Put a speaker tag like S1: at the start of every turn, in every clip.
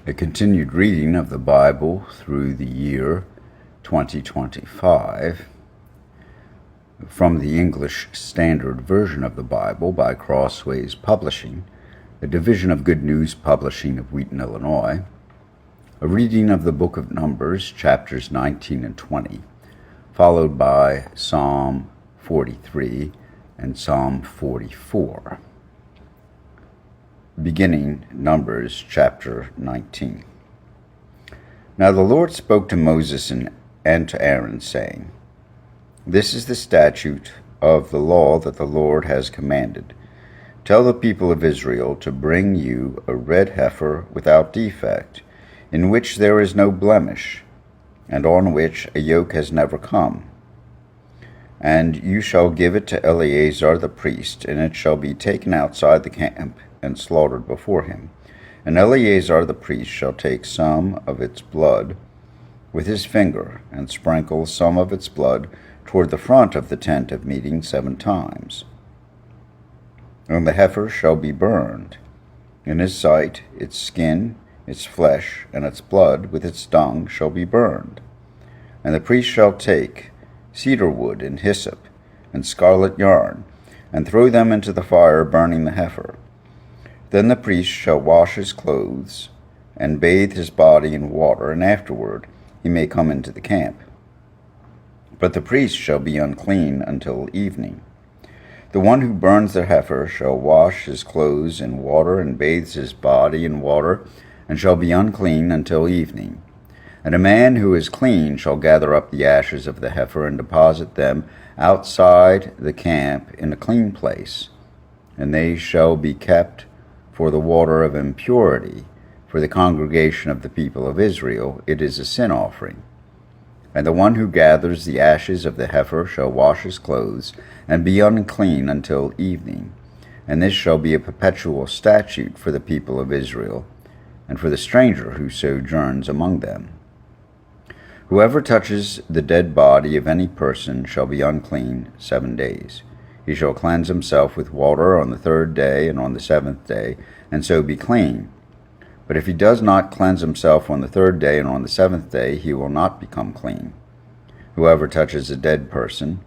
S1: A continued reading of the Bible through the year 2025 from the English Standard Version of the Bible by Crossways Publishing, a division of Good News Publishing of Wheaton, Illinois. A reading of the Book of Numbers, chapters 19 and 20, followed by Psalm 43 and Psalm 44. Beginning Numbers chapter 19. Now the Lord spoke to Moses and to Aaron, saying, This is the statute of the law that the Lord has commanded. Tell the people of Israel to bring you a red heifer without defect, in which there is no blemish, and on which a yoke has never come. And you shall give it to Eleazar the priest, and it shall be taken outside the camp and slaughtered before him. And Eleazar the priest shall take some of its blood with his finger, and sprinkle some of its blood toward the front of the tent of meeting 7 times. And the heifer shall be burned. In his sight, its skin, its flesh, and its blood with its dung shall be burned. And the priest shall take cedar wood and hyssop and scarlet yarn, and throw them into the fire, burning the heifer. Then the priest shall wash his clothes, and bathe his body in water, and afterward he may come into the camp. But the priest shall be unclean until evening. The one who burns the heifer shall wash his clothes in water, and bathes his body in water, and shall be unclean until evening. And a man who is clean shall gather up the ashes of the heifer, and deposit them outside the camp in a clean place, and they shall be kept for the water of impurity, for the congregation of the people of Israel. It is a sin offering. And the one who gathers the ashes of the heifer shall wash his clothes, and be unclean until evening. And this shall be a perpetual statute for the people of Israel, and for the stranger who sojourns among them. Whoever touches the dead body of any person shall be unclean 7 days. He shall cleanse himself with water on the 3rd day and on the 7th day, and so be clean. But if he does not cleanse himself on the 3rd day and on the 7th day, he will not become clean. Whoever touches a dead person,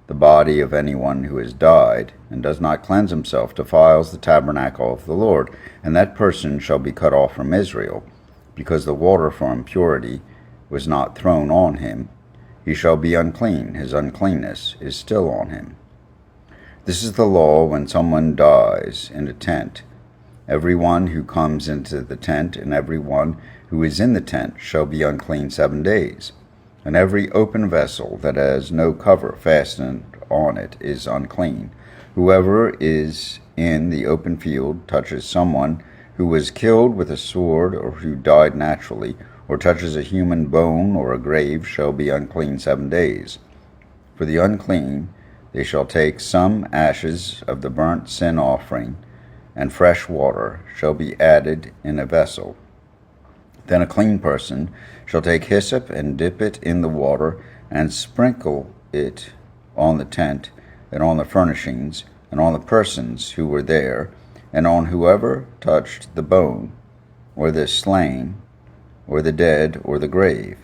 S1: the body of anyone who has died, and does not cleanse himself, defiles the tabernacle of the Lord, and that person shall be cut off from Israel, because the water for impurity was not thrown on him. He shall be unclean. His uncleanness is still on him. This is the law when someone dies in a tent. Every one who comes into the tent and every one who is in the tent shall be unclean 7 days. And every open vessel that has no cover fastened on it is unclean. Whoever is in the open field touches someone who was killed with a sword or who died naturally, or touches a human bone or a grave shall be unclean 7 days. For the unclean they shall take some ashes of the burnt sin offering, and fresh water shall be added in a vessel. Then a clean person shall take hyssop and dip it in the water, and sprinkle it on the tent, and on the furnishings, and on the persons who were there, and on whoever touched the bone, or the slain, or the dead, or the grave.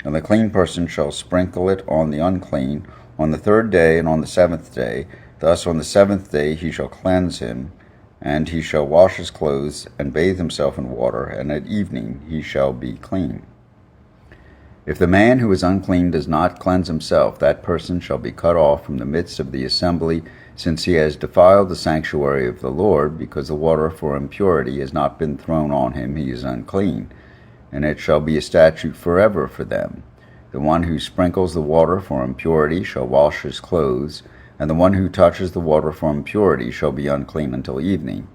S1: And the clean person shall sprinkle it on the unclean on the 3rd day and on the 7th day. Thus on the 7th day he shall cleanse him, and he shall wash his clothes, and bathe himself in water, and at evening he shall be clean. If the man who is unclean does not cleanse himself, that person shall be cut off from the midst of the assembly, since he has defiled the sanctuary of the Lord, because the water for impurity has not been thrown on him. He is unclean. And it shall be a statute forever for them. The one who sprinkles the water for impurity shall wash his clothes, and the one who touches the water for impurity shall be unclean until evening.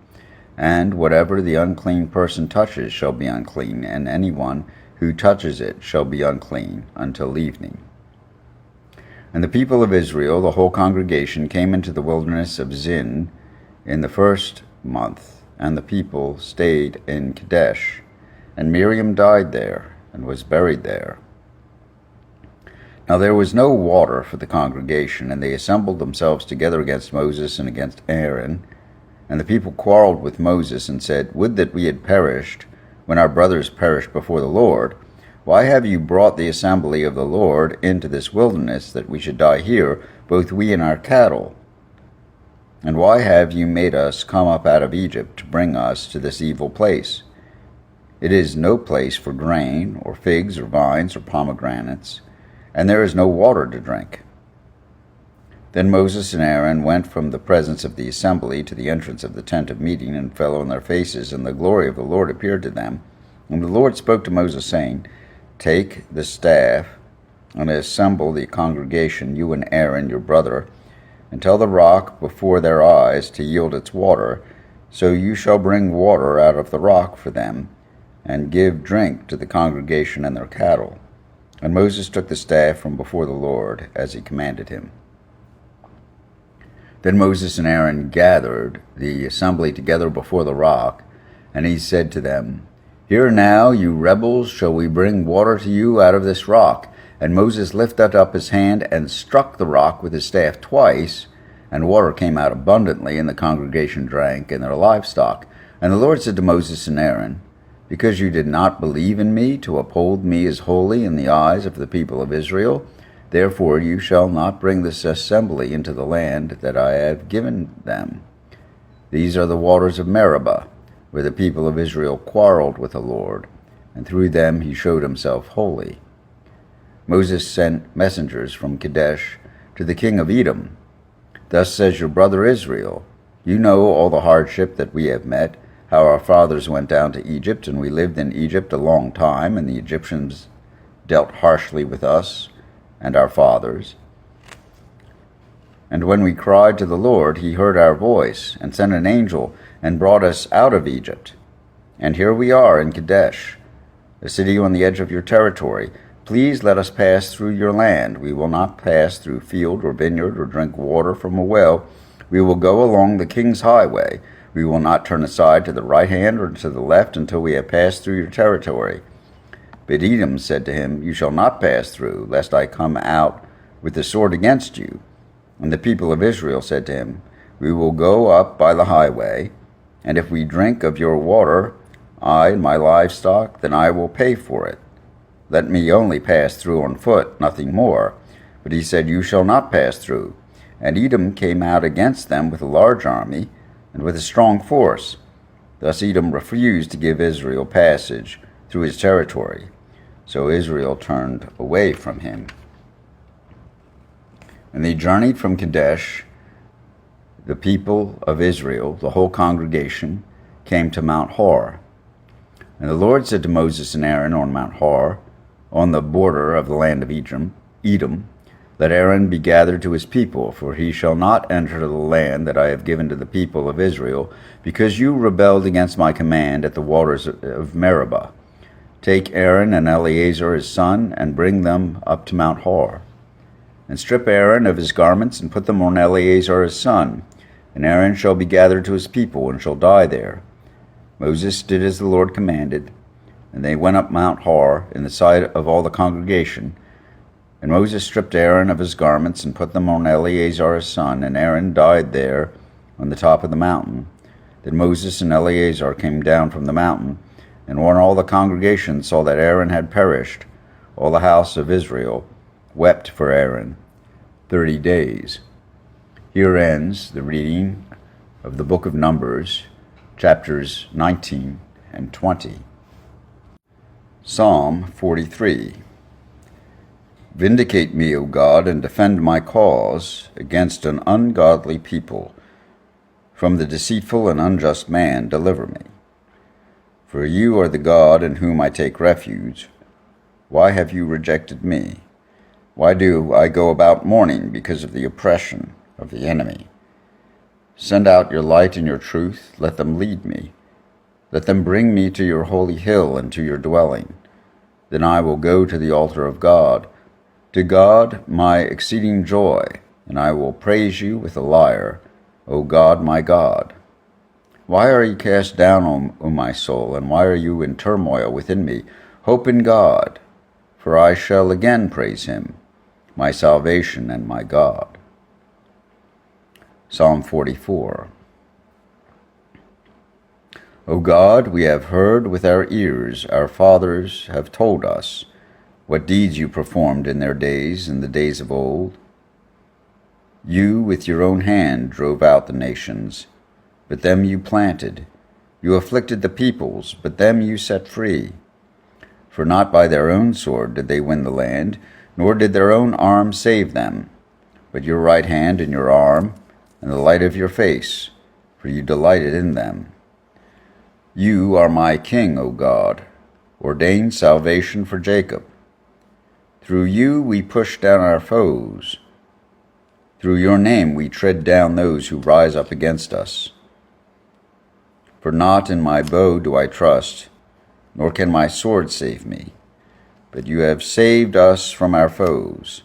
S1: And whatever the unclean person touches shall be unclean, and anyone who touches it shall be unclean until evening. And the people of Israel, the whole congregation, came into the wilderness of Zin in the 1st month, and the people stayed in Kadesh. And Miriam died there, and was buried there. Now there was no water for the congregation, and they assembled themselves together against Moses and against Aaron. And the people quarreled with Moses, and said, Would that we had perished when our brothers perished before the Lord? Why have you brought the assembly of the Lord into this wilderness, that we should die here, both we and our cattle? And why have you made us come up out of Egypt to bring us to this evil place? It is no place for grain, or figs, or vines, or pomegranates, and there is no water to drink. Then Moses and Aaron went from the presence of the assembly to the entrance of the tent of meeting, and fell on their faces, and the glory of the Lord appeared to them. And the Lord spoke to Moses, saying, Take the staff, and assemble the congregation, you and Aaron your brother, and tell the rock before their eyes to yield its water. So you shall bring water out of the rock for them, and give drink to the congregation and their cattle. And Moses took the staff from before the Lord, as he commanded him. Then Moses and Aaron gathered the assembly together before the rock, and he said to them, Hear now, you rebels, shall we bring water to you out of this rock? And Moses lifted up his hand and struck the rock with his staff twice, and water came out abundantly, and the congregation drank, and their livestock. And the Lord said to Moses and Aaron, Because you did not believe in me to uphold me as holy in the eyes of the people of Israel, therefore you shall not bring this assembly into the land that I have given them. These are the waters of Meribah, where the people of Israel quarreled with the Lord, and through them he showed himself holy. Moses sent messengers from Kadesh to the king of Edom. Thus says your brother Israel, You know all the hardship that we have met, how our fathers went down to Egypt, and we lived in Egypt a long time, and the Egyptians dealt harshly with us and our fathers. And when we cried to the Lord, he heard our voice, and sent an angel, and brought us out of Egypt. And here we are in Kadesh, a city on the edge of your territory. Please let us pass through your land. We will not pass through field or vineyard or drink water from a well. We will go along the king's highway. We will not turn aside to the right hand or to the left until we have passed through your territory. But Edom said to him, You shall not pass through, lest I come out with the sword against you. And the people of Israel said to him, We will go up by the highway, and if we drink of your water, I and my livestock, then I will pay for it. Let me only pass through on foot, nothing more. But he said, You shall not pass through. And Edom came out against them with a large army and with a strong force. Thus Edom refused to give Israel passage through his territory. So Israel turned away from him. And they journeyed from Kadesh. The people of Israel, the whole congregation, came to Mount Hor. And the Lord said to Moses and Aaron on Mount Hor, on the border of the land of Edom, Let Aaron be gathered to his people, for he shall not enter the land that I have given to the people of Israel, because you rebelled against my command at the waters of Meribah. Take Aaron and Eleazar his son, and bring them up to Mount Hor. And strip Aaron of his garments, and put them on Eleazar his son. And Aaron shall be gathered to his people, and shall die there. Moses did as the Lord commanded, and they went up Mount Hor in the sight of all the congregation. And Moses stripped Aaron of his garments, and put them on Eleazar his son, and Aaron died there on the top of the mountain. Then Moses and Eleazar came down from the mountain, and when all the congregation saw that Aaron had perished, all the house of Israel wept for Aaron 30 days. Here ends the reading of the book of Numbers, chapters 19 and 20. Psalm 43. Vindicate me, O God, and defend my cause against an ungodly people. From the deceitful and unjust man deliver me. For you are the God in whom I take refuge. Why have you rejected me? Why do I go about mourning because of the oppression of the enemy? Send out your light and your truth. Let them lead me. Let them bring me to your holy hill and to your dwelling. Then I will go to the altar of God, to God my exceeding joy, and I will praise you with a lyre, O God my God. Why are you cast down, O my soul, and why are you in turmoil within me? Hope in God, for I shall again praise him, my salvation and my God. Psalm 44. O God, we have heard with our ears, our fathers have told us, what deeds you performed in their days, in the days of old. You with your own hand drove out the nations, but them you planted. You afflicted the peoples, but them you set free. For not by their own sword did they win the land, nor did their own arm save them, but your right hand and your arm, and the light of your face, for you delighted in them. You are my King, O God, ordained salvation for Jacob. Through you we push down our foes. Through your name we tread down those who rise up against us. For not in my bow do I trust, nor can my sword save me. But you have saved us from our foes,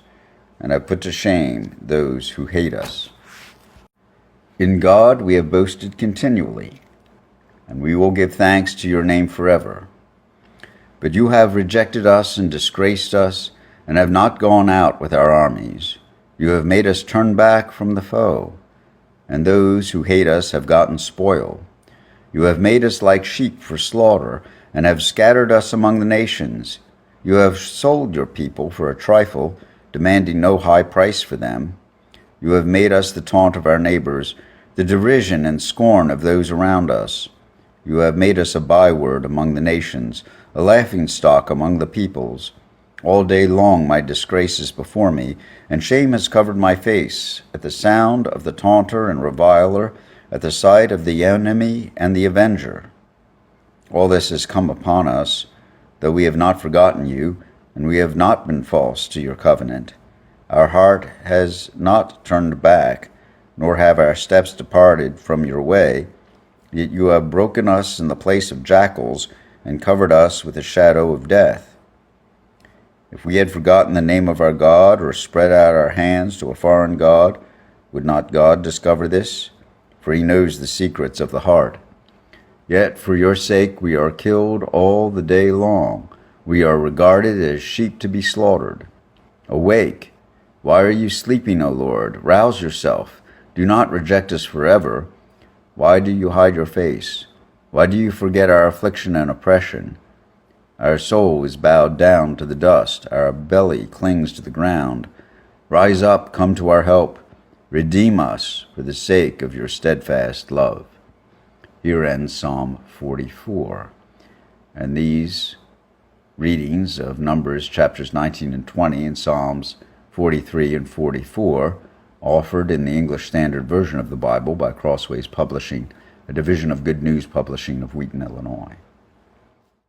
S1: and have put to shame those who hate us. In God we have boasted continually, and we will give thanks to your name forever. But you have rejected us and disgraced us, and have not gone out with our armies. You have made us turn back from the foe, and those who hate us have gotten spoil. You have made us like sheep for slaughter, and have scattered us among the nations. You have sold your people for a trifle, demanding no high price for them. You have made us the taunt of our neighbors, the derision and scorn of those around us. You have made us a byword among the nations, a laughingstock among the peoples. All day long my disgrace is before me, and shame has covered my face, at the sound of the taunter and reviler, at the sight of the enemy and the avenger. All this has come upon us, though we have not forgotten you, and we have not been false to your covenant. Our heart has not turned back, nor have our steps departed from your way. Yet you have broken us in the place of jackals, and covered us with the shadow of death. If we had forgotten the name of our God, or spread out our hands to a foreign god, would not God discover this? For he knows the secrets of the heart. Yet for your sake we are killed all the day long. We are regarded as sheep to be slaughtered. Awake! Why are you sleeping, O Lord? Rouse yourself. Do not reject us forever. Why do you hide your face? Why do you forget our affliction and oppression? Our soul is bowed down to the dust. Our belly clings to the ground. Rise up, come to our help. Redeem us for the sake of your steadfast love. Here ends Psalm 44. And these readings of Numbers chapters 19 and 20 and Psalms 43 and 44, offered in the English Standard Version of the Bible by Crossways Publishing, a division of Good News Publishing of Wheaton, Illinois.